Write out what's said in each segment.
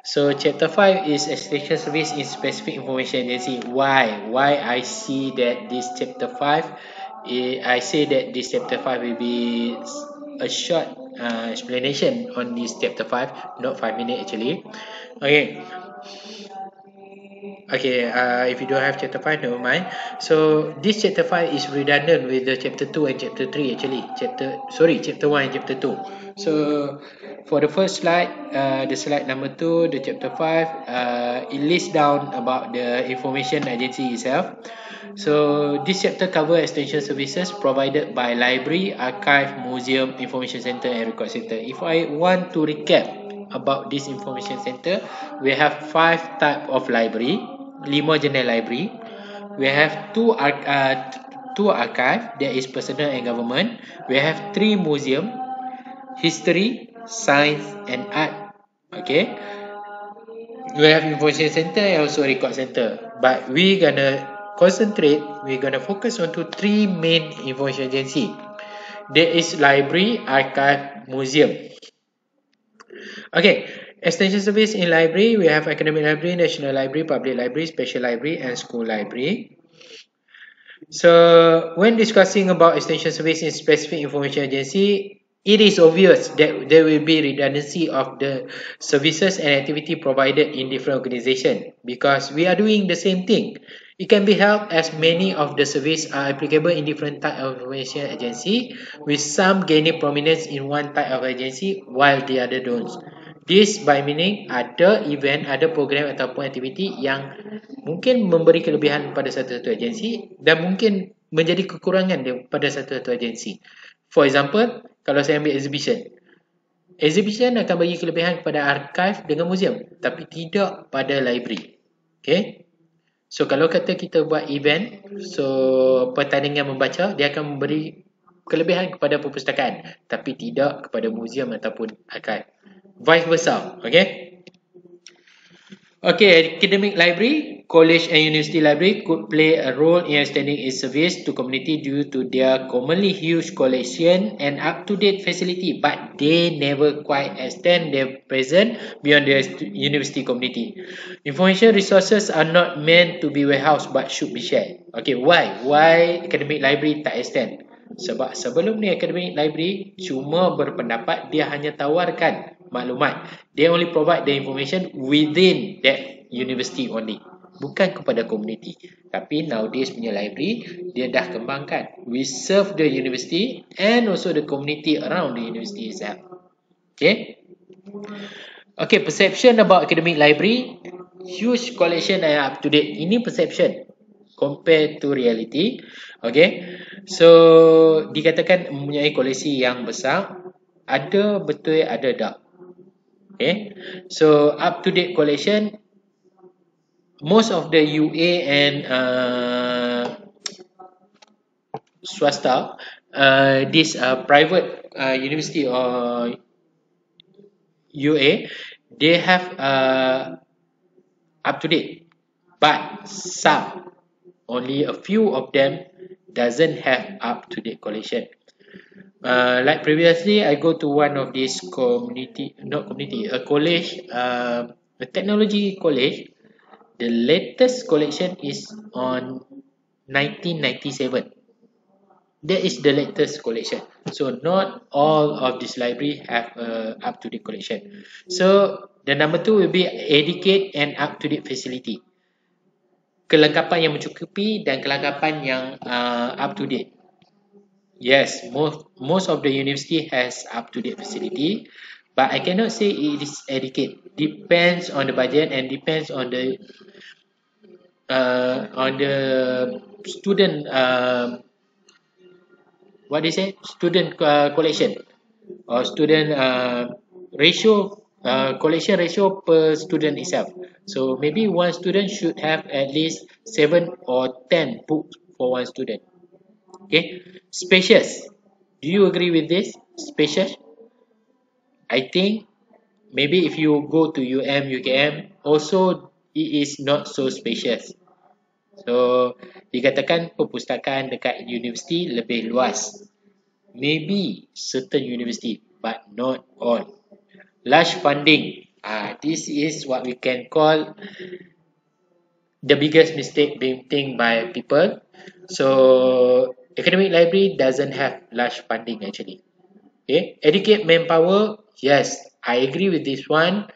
So chapter 5 is extension service in specific information agency. Why I see that this chapter 5, I say that this chapter 5 will be a short explanation on this chapter 5, not 5 minutes actually. Okay, okay, if you don't have chapter 5, never mind. So this chapter 5 is redundant with the chapter 2 and chapter 3 actually. Chapter 1 and chapter 2. So for the first slide, the slide number 2, the chapter 5, it lists down about the information agency itself. So this chapter cover extension services provided by library, archive, museum, information center and record center. If I want to recap about this information center, we have 5 type of library, 5 jenis library. We have two archive, that is personal and government. We have 3 museum, history, science and art. Okay, we have information center and also record center, but we're gonna focus on to 3 main information agency. There is library, archive, museum. Okay, extension service in library, we have academic library, national library, public library, special library and school library. So when discussing about extension service in specific information agency, it is obvious that there will be redundancy of the services and activity provided in different organizations because we are doing the same thing. It can be helped as many of the services are applicable in different type of information agency, with some gaining prominence in one type of agency while the other don't. This by meaning ada event, ada program ataupun aktiviti yang mungkin memberi kelebihan pada satu-satu agensi dan mungkin menjadi kekurangan pada satu-satu agensi. For example, kalau saya ambil exhibition, exhibition akan bagi kelebihan kepada archive dengan museum, tapi tidak pada library. Okay? So kalau kata kita buat event, so pertandingan membaca, dia akan memberi kelebihan kepada perpustakaan, tapi tidak kepada museum ataupun archive. Vice versa. Okay? Okay, academic library, college and university library could play a role in extending its service to community due to their commonly huge collection and up-to-date facility, but they never quite extend their presence beyond the university community. Information resources are not meant to be warehoused but should be shared. Okay, why? Why academic library tak extend? Sebab sebelum ni academic library cuma berpendapat dia hanya tawarkan maklumat. They only provide the information within that university only, bukan kepada community. Tapi nowadays punya library dia dah kembangkan. We serve the university and also the community around the university itself. Okay. Okay, perception about academic library, huge collection and up to date. Ini perception compared to reality. Okay, so dikatakan mempunyai koleksi yang besar, ada betul ada tak. Okay, so up to date collection, most of the UA and swasta, this private university or UA, they have up to date, but some, only a few of them doesn't have up to date collection. Like previously, I go to one of these a college, a technology college. The latest collection is on 1997. That is the latest collection. So not all of this library have up to date collection. So the number 2 will be educate and up to date facility. Kelengkapan yang mencukupi dan kelengkapan yang up to date. Yes, most of the university has up to date facility, but I cannot say it is adequate. Depends on the budget and depends on the student student collection or student ratio, collection ratio per student itself. So maybe one student should have at least 7 or 10 books for one student. Okay, spacious. Do you agree with this? Spacious? I think maybe if you go to UKM, also it is not so spacious. So dikatakan perpustakaan dekat universiti lebih luas. Maybe certain university, but not all. Large funding. This is what we can call the biggest mistake being made by people. So academic library doesn't have large funding actually. Okay, educate manpower. Yes, I agree with this one,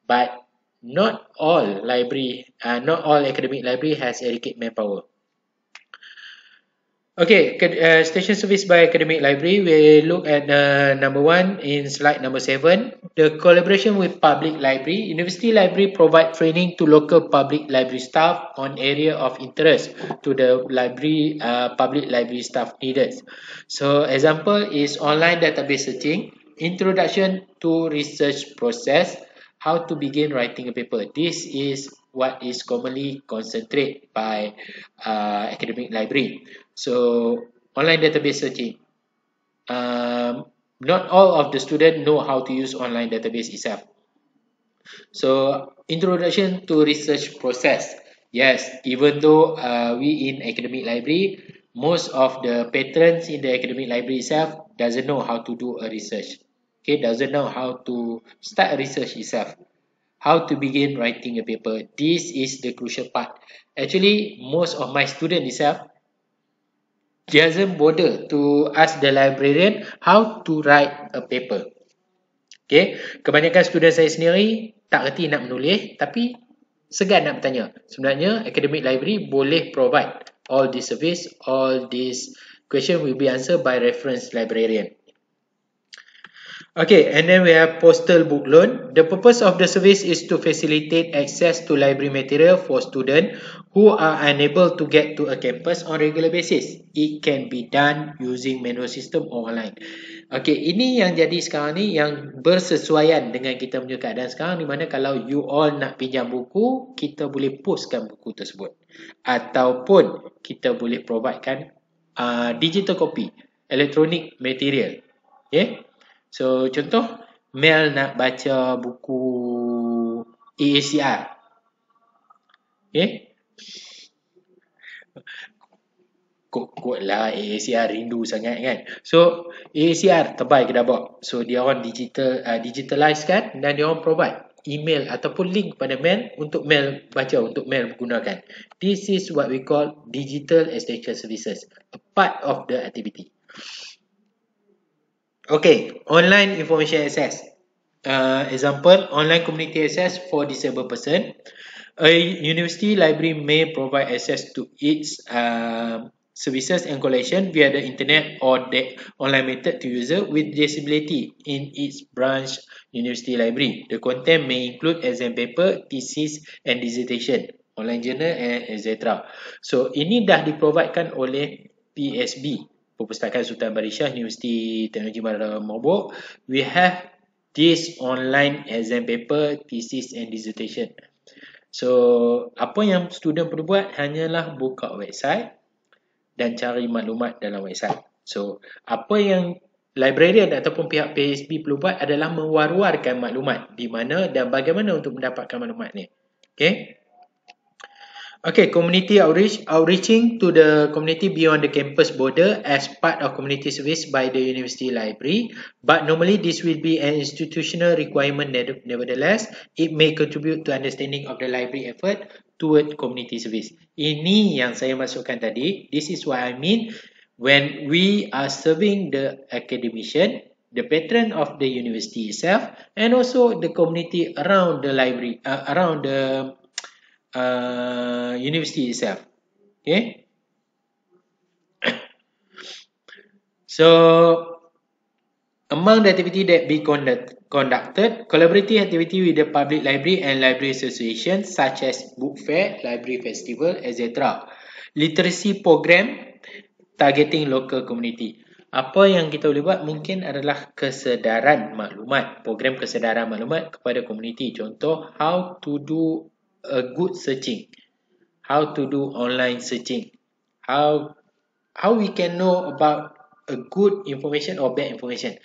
but not all not all academic library has educate manpower. Okay, station service by academic library. We look at number one in slide number 7. The collaboration with public library. University library provide training to local public library staff on area of interest to the library public library staff needed. So example is online database searching, introduction to research process, how to begin writing a paper. This is what is commonly concentrated by academic library. So online database searching. Not all of the students know how to use online database itself. So introduction to research process. Yes, even though we in academic library, most of the patrons in the academic library itself doesn't know how to do a research. Okay, doesn't know how to start a research itself. How to begin writing a paper. This is the crucial part. Actually, most of my students itself doesn't bother to ask the librarian how to write a paper. Okay, kebanyakan student saya sendiri tak reti nak menulis tapi segan nak bertanya. Sebenarnya academic library boleh provide all this service, all this question will be answered by reference librarian. Okay, and then we have postal book loan. The purpose of the service is to facilitate access to library material for students who are unable to get to a campus on regular basis. It can be done using manual system or online. Okay, ini yang jadi sekarang ni yang bersesuaian dengan kita punya keadaan sekarang, di mana kalau you all nak pinjam buku, kita boleh postkan buku tersebut. Ataupun kita boleh providekan digital copy, electronic material. Okay. So, contoh, Mel nak baca buku AACR. Okay. Kok lah AACR rindu sangat kan. So, AACR tebal kita bawa. So, dia orang digitalize kan dan dia orang provide email ataupun link pada Mel untuk Mel baca, untuk Mel gunakan. This is what we call digital extension services. A part of the activity. Okay, online information access. Example, online community access for disabled person. A university library may provide access to its services and collection via the internet or the online method to user with disability in its branch university library. The content may include exam paper, thesis and dissertation, online journal and etc. So, ini dah diprovidekan oleh PSB. Perpustakaan Sultan Barishah Universiti Teknologi Bandar Mabuk. We have this online exam paper, thesis and dissertation. So, apa yang student perlu buat hanyalah buka website dan cari maklumat dalam website. So, apa yang librarian ataupun pihak PSB perlu buat adalah mewar-warkan maklumat di mana dan bagaimana untuk mendapatkan maklumat ni. Okay? Okay, community outreaching to the community beyond the campus border as part of community service by the university library. But normally this will be an institutional requirement. Nevertheless, it may contribute to understanding of the library effort toward community service. Ini yang saya masukkan tadi. This is what I mean when we are serving the academician, the patron of the university itself, and also the community around the library, around the university itself. Okay. So, among the activity that be conducted, collaborative activity with the public library and library association such as book fair, library festival, etc. Literacy program targeting local community. Apa yang kita boleh buat mungkin adalah kesedaran maklumat, program kesedaran maklumat kepada komuniti. Contoh, how to do a good searching, how to do online searching, how we can know about a good information or bad information.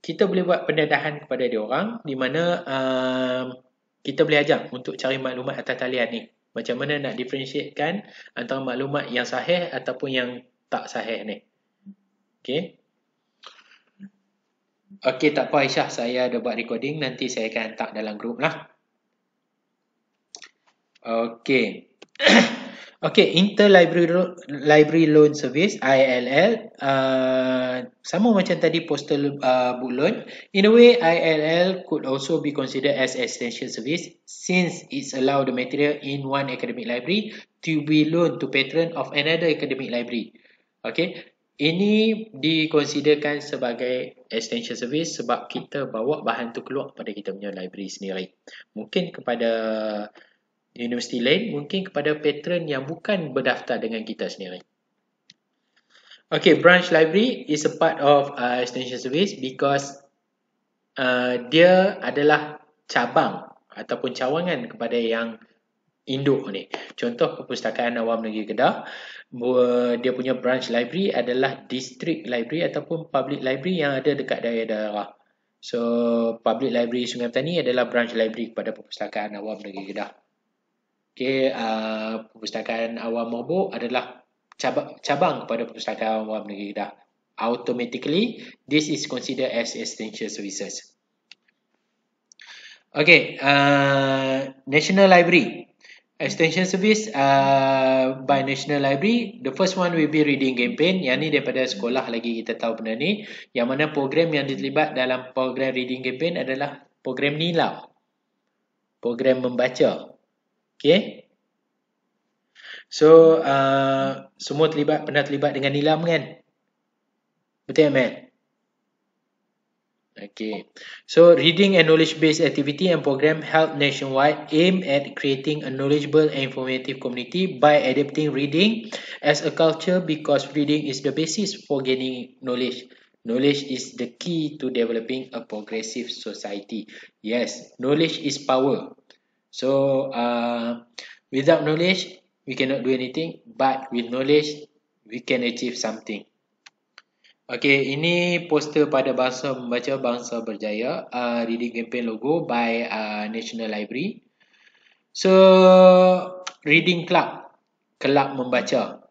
Kita boleh buat pendedahan kepada dia orang di mana kita boleh ajar untuk cari maklumat atas talian ni. Macam mana nak differentiatekan antara maklumat yang sahih ataupun yang tak sahih ni. Okay. Okey, tak apa Aisyah, saya ada buat recording, nanti saya akan hantar dalam grup lah. Okey. Okey, Interlibrary Loan Service (ILL), sama macam tadi postal book loan. In a way, ILL could also be considered as extension service since it's allow the material in one academic library to be loaned to patron of another academic library. Okey, ini dikonsiderkan sebagai extension service sebab kita bawa bahan tu keluar pada kita punya library sendiri. Mungkin kepada universiti lain, mungkin kepada patron yang bukan berdaftar dengan kita sendiri. Okay, branch library is a part of extension service because dia adalah cabang ataupun cawangan kepada yang induk ni. Contoh Perpustakaan Awam Negeri Kedah, dia punya branch library adalah district library ataupun public library yang ada dekat daerah-daerah. So, public library Sungai Petani adalah branch library kepada Perpustakaan Awam Negeri Kedah. Okay, Perpustakaan Awam Mabuk adalah cabang kepada Perpustakaan Awam Negeri Kedah. Automatically, this is considered as extension services. Okay, National Library. Extension service by National Library. The first one will be reading campaign. Yang ni daripada sekolah lagi kita tahu benda ni. Yang mana program yang terlibat dalam program reading campaign adalah program NILAM. Program membaca. Okay. So, semua pernah terlibat dengan NILAM kan? Betul Ahmad? Okay. So, reading and knowledge-based activity and program held nationwide aim at creating a knowledgeable and informative community by adapting reading as a culture because reading is the basis for gaining knowledge. Knowledge is the key to developing a progressive society. Yes, knowledge is power. So, without knowledge, we cannot do anything. But with knowledge, we can achieve something. Okay, ini poster pada Bangsa Membaca Bangsa Berjaya, reading campaign logo by National Library. So, reading club, kelab membaca.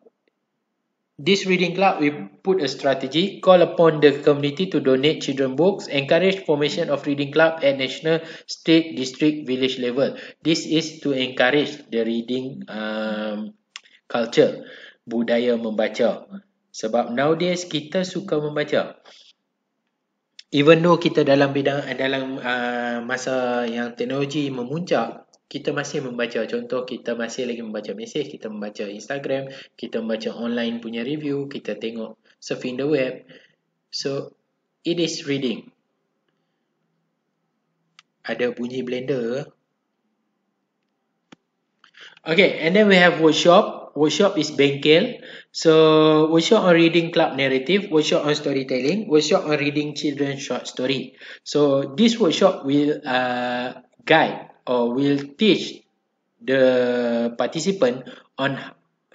This reading club will put a strategy, call upon the community to donate children books, encourage formation of reading club at national, state, district, village level. This is to encourage the reading culture, budaya membaca. Sebab nowadays kita suka membaca. Even though kita dalam masa yang teknologi memuncak, kita masih membaca. Contoh, kita masih lagi membaca mesej, kita membaca Instagram, kita membaca online punya review, kita tengok surfing the web. So, it is reading. Ada bunyi blender. Okay, and then we have workshop. Workshop is bengkel. So, workshop on reading club narrative, workshop on storytelling, workshop on reading children's short story. So, this workshop will guide or will teach the participant on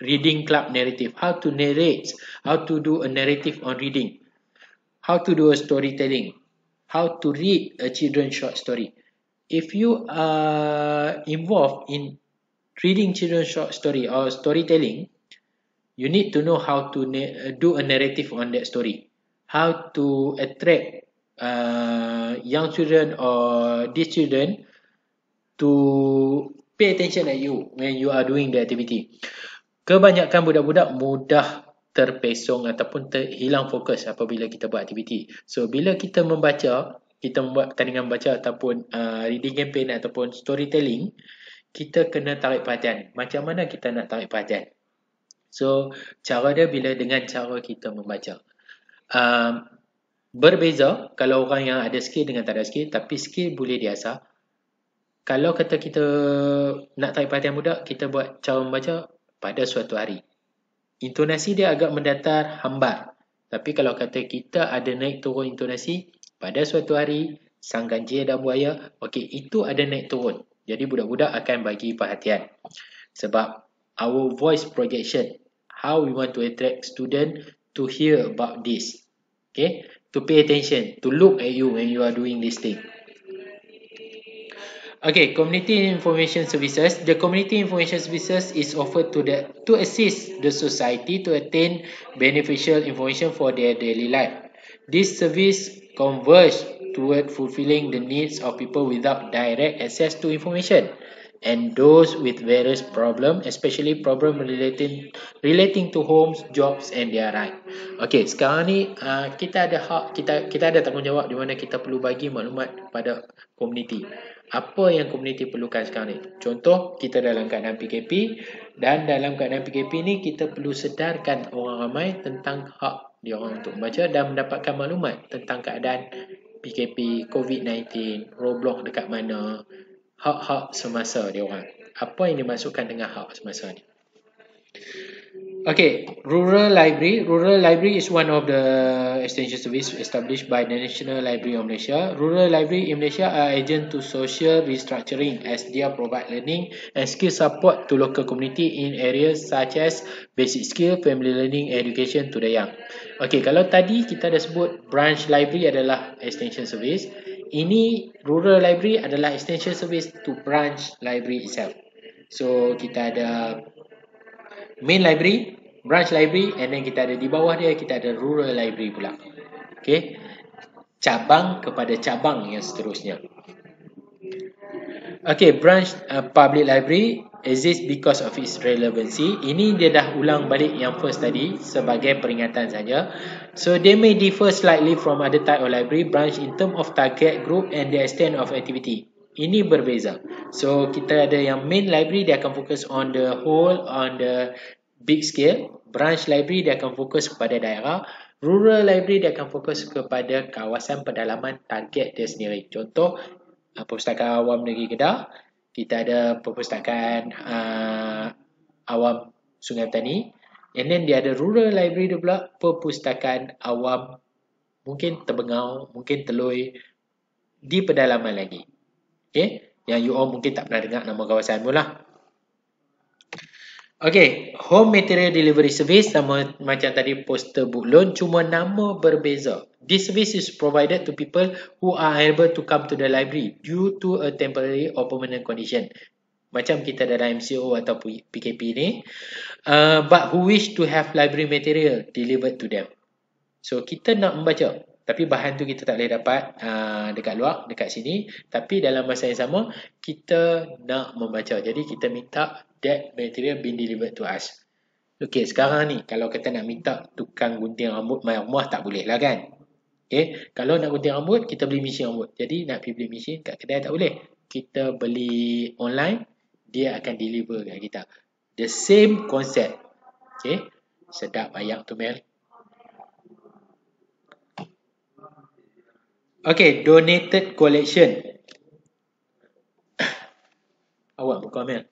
reading club narrative, how to narrate, how to do a narrative on reading, how to do a storytelling, how to read a children's short story. If you are involved in reading children's short story or storytelling, you need to know how to do a narrative on that story, how to attract young children or these children to pay attention at you when you are doing the activity. Kebanyakan budak-budak mudah terpesong ataupun hilang fokus apabila kita buat aktiviti. So, bila kita membaca, kita membuat pertandingan baca ataupun reading campaign ataupun storytelling, kita kena tarik perhatian. Macam mana kita nak tarik perhatian? So, cara dia bila dengan cara kita membaca. Berbeza kalau orang yang ada skill dengan tak ada skill, tapi skill boleh diasah. Kalau kata kita nak tarik perhatian budak, kita buat cara membaca pada suatu hari. Intonasi dia agak mendatar, hambar. Tapi kalau kata kita ada naik turun intonasi, pada suatu hari, sang ganjil dan buaya, okey, itu ada naik turun. Jadi budak-budak akan bagi perhatian. Sebab our voice projection, how we want to attract student to hear about this. Okay, to pay attention, to look at you when you are doing this thing. Okay, community information services. The community information services is offered to assist the society to attain beneficial information for their daily life. This service converge toward fulfilling the needs of people without direct access to information, and those with various problems, especially problem relating to homes, jobs and their right. Okey, sekarang ni kita ada hak, kita ada tanggungjawab di mana kita perlu bagi maklumat kepada komuniti. Apa yang komuniti perlukan sekarang ni? Contoh, kita dalam keadaan PKP, dan dalam keadaan PKP ni kita perlu sedarkan orang ramai tentang hak dia orang untuk membaca dan mendapatkan maklumat tentang keadaan PKP, COVID-19, roadblock dekat mana, hak-hak semasa dia orang. Apa yang dimaksudkan dengan hak semasa ni? Okay, Rural Library. Rural Library is one of the extension service established by the National Library of Malaysia. Rural Library in Malaysia are agent to social restructuring as they provide learning and skill support to local community in areas such as basic skill, family learning, education to the young. Okay, kalau tadi kita dah sebut branch library adalah extension service, ini Rural Library adalah extension service to branch library itself. So kita ada main library, branch library, and then kita ada di bawah dia, kita ada rural library pula. Okay, cabang kepada cabang yang seterusnya. Okay, branch public library exists because of its relevancy. Ini dia dah ulang balik yang first tadi sebagai peringatan saja. So they may differ slightly from other type of library branch in term of target group and the extent of activity. Ini berbeza. So kita ada yang main library, dia akan fokus on the whole, on the big scale. Branch library dia akan fokus kepada daerah. Rural library dia akan fokus kepada kawasan pedalaman target dia sendiri. Contoh, Perpustakaan Awam Negeri Kedah, kita ada Perpustakaan Awam Sungai Petani, and then dia ada rural library dia pula, Perpustakaan Awam mungkin Terbengau, mungkin Teloi, di pedalaman lagi. Okay, yang you all mungkin tak pernah dengar nama kawasan pun lah. Okay, home material delivery service sama macam tadi poster book loan, cuma nama berbeza. This service is provided to people who are able to come to the library due to a temporary or permanent condition. Macam kita dalam MCO atau PKP ni, but who wish to have library material delivered to them. So kita nak membaca, tapi bahan tu kita tak boleh dapat dekat luar, dekat sini. Tapi dalam masa yang sama, kita nak membaca. Jadi kita minta that material being delivered to us. Okay, sekarang ni kalau kita nak minta tukang gunting rambut mai rumah, tak boleh lah kan? Okay, kalau nak gunting rambut, kita beli mesin rambut. Jadi nak pergi beli mesin kat kedai tak boleh. Kita beli online, dia akan deliver kat kita. The same concept. Okay, sedap ayam tu Mel. Okay, donated collection. Awak buka Mel.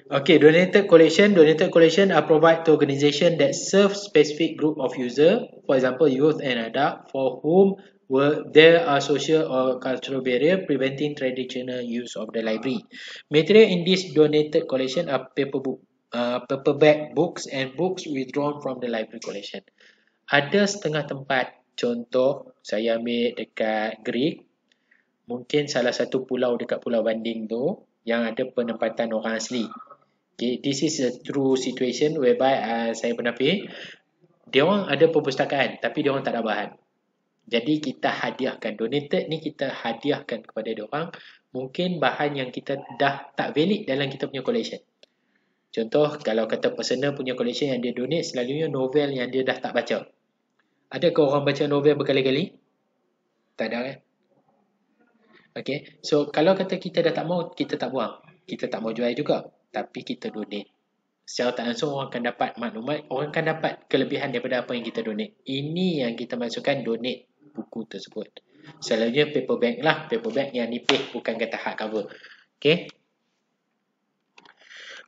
Okay, donated collection are provided to organization that serve specific group of user, for example, youth and adult, for whom there are social or cultural barrier preventing traditional use of the library. Material in this donated collection are paperback books and books withdrawn from the library collection. Ada setengah tempat, contoh saya ambil dekat Greek, mungkin salah satu pulau dekat Pulau Banding tu yang ada penempatan orang asli. Okay, this is a true situation whereby saya pernah pergi, dia orang ada perpustakaan tapi dia orang tak ada bahan. Jadi kita hadiahkan, donated ni kita hadiahkan kepada dia orang mungkin bahan yang kita dah tak valid dalam kita punya collection. Contoh, kalau kata personal punya collection yang dia donate selalunya novel yang dia dah tak baca. Adakah orang baca novel berkali-kali? Tak ada kan? Okay, so kalau kata kita dah tak mau, kita tak buang. Kita tak mau jual juga, tapi kita donate. Secara tak langsung orang akan dapat maklumat, orang akan dapat kelebihan daripada apa yang kita donate. Ini yang kita masukkan donate buku tersebut. Selalunya paperback lah, paperback yang nipis, bukan kata hardcover. Okay.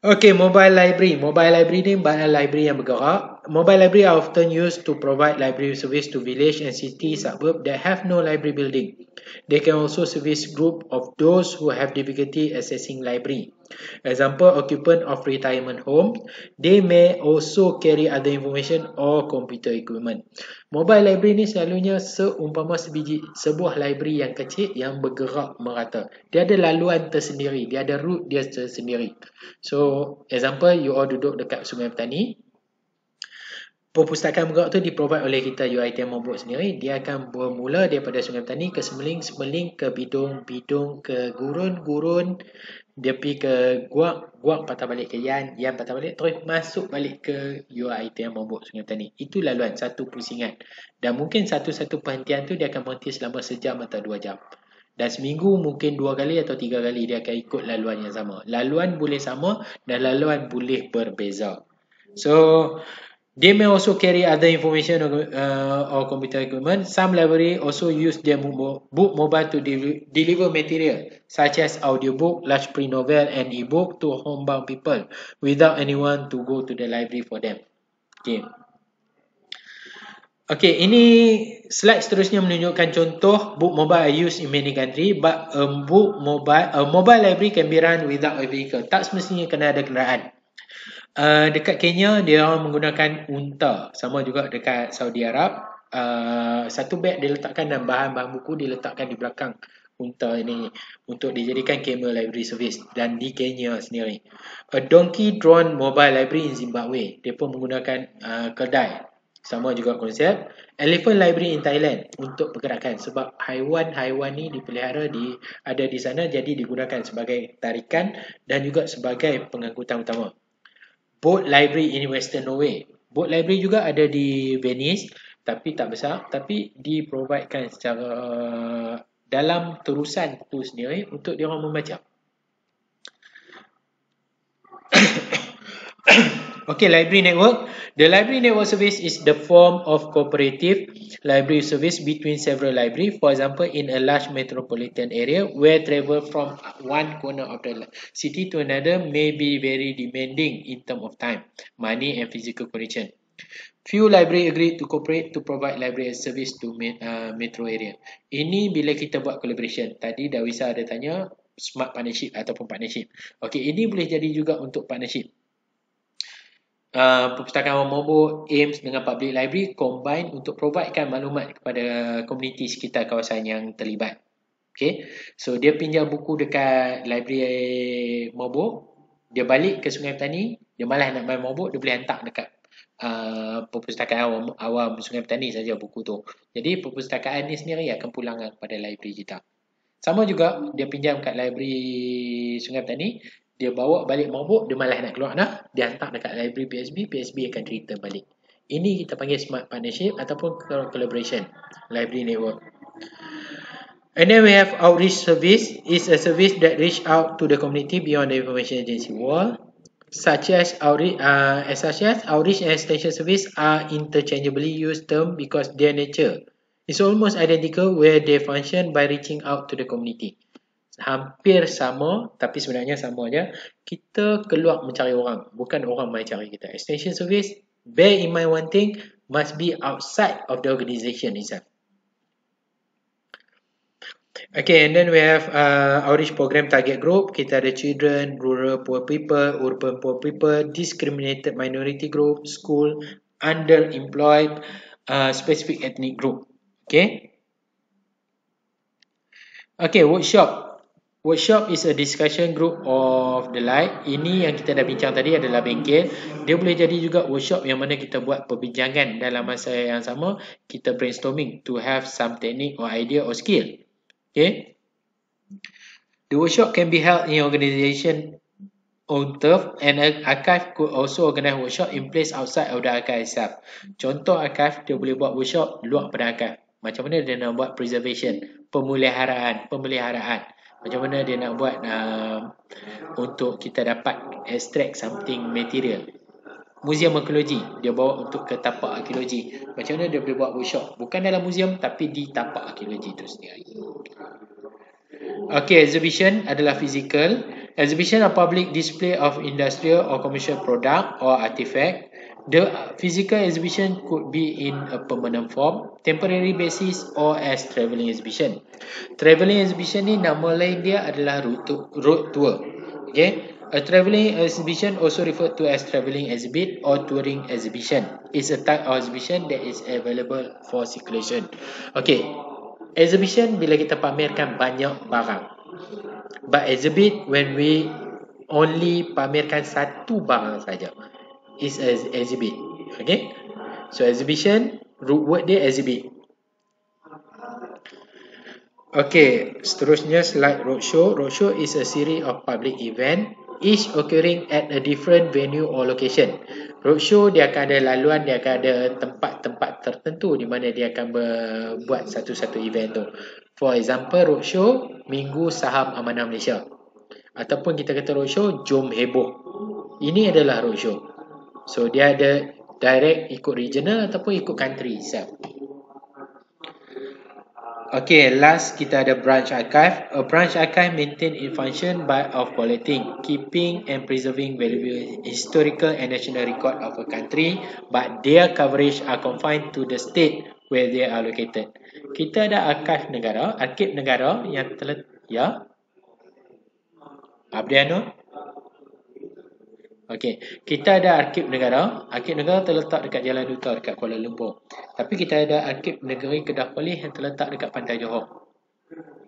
Okay, mobile library. Mobile library ni library yang bergerak. Mobile library are often used to provide library service to village and city suburb that have no library building. They can also service group of those who have difficulty accessing library. Example, occupant of retirement home. They may also carry other information or computer equipment. Mobile library ni selalunya seumpama sebuah library yang kecil yang bergerak merata. Dia ada laluan tersendiri, dia ada route dia tersendiri. So, example, you all duduk dekat Sungai Petani. Perpustakaan bergerak tu di-provide oleh kita UiTM Mobot sendiri. Dia akan bermula daripada Sungai Petani ke Semeling, Semeling ke Bidung, Bidung ke Gurun, Gurun dia pergi ke Guak, Guak patah balik ke Yan, Yan patah balik terus masuk balik ke UiTM Mobot Sungai Petani. Itu laluan satu pusingan. Dan mungkin satu-satu perhentian tu dia akan berhenti selama sejam atau 2 jam. Dan seminggu mungkin 2 kali atau 3 kali dia akan ikut laluan yang sama. Laluan boleh sama dan laluan boleh berbeza. So, they may also carry other information or computer equipment. Some library also use their book mobile to deliver material such as audiobook, large print novel and ebook to homebound people without anyone to go to the library for them. Okay, ini slide seterusnya menunjukkan contoh book mobile are used in many country, but a mobile library can be run without a vehicle. Tak semestinya kena ada kenderaan. Dekat Kenya dia orang menggunakan unta, sama juga dekat Saudi Arab. Satu beg diletakkan dan bahan-bahan buku diletakkan di belakang unta ini untuk dijadikan camel library service. Dan di Kenya sendiri, a donkey drawn mobile library in Zimbabwe, dia pun menggunakan keldai, sama juga konsep. Elephant library in Thailand untuk pergerakan, sebab haiwan-haiwan ni dipelihara ada di sana, jadi digunakan sebagai tarikan dan juga sebagai pengangkutan utama. Boat library in Western Norway. Boat library juga ada di Venice, tapi tak besar, tapi diprovidekan secara dalam terusan tu sendiri untuk dia orang membaca. Okay, library network. The library network service is the form of cooperative library service between several libraries. For example, in a large metropolitan area where travel from one corner of the city to another may be very demanding in terms of time, money and physical condition. Few library agree to cooperate to provide library service to metro area. Ini bila kita buat collaboration. Tadi Dawisa ada tanya smart partnership ataupun partnership. Okay, ini boleh jadi juga untuk partnership. Perpustakaan Mobot aims dengan public library combine untuk providekan maklumat kepada komuniti sekitar kawasan yang terlibat. Okay, so dia pinjam buku dekat library Mobot, dia balik ke Sungai Petani, dia malas nak main Mobot, dia boleh hantar dekat perpustakaan awam Sungai Petani saja buku tu. Jadi perpustakaan ni sendiri akan pulangkan kepada library kita. Sama juga dia pinjam kat library Sungai Petani, dia bawa balik Mobot, dia malas nak keluar dah, dia hantar dekat library PSB, PSB akan return balik. Ini kita panggil smart partnership ataupun collaboration library network. And then we have outreach service. Is a service that reach out to the community beyond the information agency wall, such as outreach and extension service are interchangeably used term because their nature is almost identical where they function by reaching out to the community. Hampir sama, tapi sebenarnya sama aja. Kita keluar mencari orang, bukan orang mencari kita. Extension service, bear in mind one thing, must be outside of the organization itself. Okay, and then we have outreach program target group. Kita ada children, rural poor people, urban poor people, discriminated minority group, school, underemployed, specific ethnic group. Okay. Okay, workshop. Workshop is a discussion group of the like. Ini yang kita dah bincang tadi adalah bengkel. Dia boleh jadi juga workshop yang mana kita buat perbincangan dalam masa yang sama. Kita brainstorming to have some technique or idea or skill. Okay. The workshop can be held in organization on turf, and an archive could also organize workshop in place outside of the archive itself. Contoh archive, dia boleh buat workshop luar pada archive. Macam mana dia nak buat preservation, pemeliharaan. Macam mana dia nak buat untuk kita dapat extract something material. Museum arkeologi, dia bawa untuk ke tapak arkeologi. Macam mana dia boleh buat workshop, bukan dalam museum tapi di tapak arkeologi itu sendiri. Okay, exhibition adalah physical. Exhibition are public display of industrial or commercial product or artifact. The physical exhibition could be in a permanent form, temporary basis or as travelling exhibition. Travelling exhibition ni nama lain dia adalah road tour. Okay, a travelling exhibition also referred to as travelling exhibit or touring exhibition. It's a type of exhibition that is available for circulation. Okay, exhibition bila kita pamerkan banyak barang. But exhibit when we only pamerkan satu barang saja. Is an exhibit. Okay. So exhibition, root word dia exhibit. Okay, seterusnya slide roadshow. Roadshow is a series of public event, each occurring at a different venue or location. Roadshow dia akan ada laluan, dia akan ada tempat-tempat tertentu di mana dia akan buat satu-satu event tu. For example, roadshow Minggu Saham Amanah Malaysia. Ataupun kita kata roadshow Jom Heboh. Ini adalah roadshow. So dia ada direct ikut regional ataupun ikut country itself. Okay, last kita ada branch archive. A branch archive maintain in function of collecting, keeping and preserving valuable historical and national record of a country, but their coverage are confined to the state where they are located. Kita ada archive negara, arsip negara yang ya. Abdiano? Okey, kita ada arsip negara. Arsip negara terletak dekat Jalan Duta dekat Kuala Lumpur. Tapi kita ada arsip negeri Kedah Perlis yang terletak dekat Pantai Johor.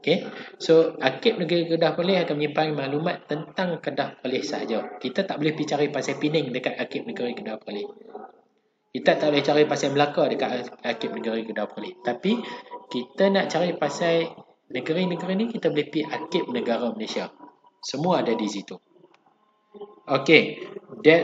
Okey. So, arsip negeri Kedah Perlis akan menyimpan maklumat tentang Kedah Perlis sahaja. Kita tak boleh pergi cari pasal Pening dekat arsip negeri Kedah Perlis. Kita tak boleh cari pasal Melaka dekat arsip negeri Kedah Perlis. Tapi kita nak cari pasal negeri-negeri ni, kita boleh pergi arsip negara Malaysia. Semua ada di situ. Okay, that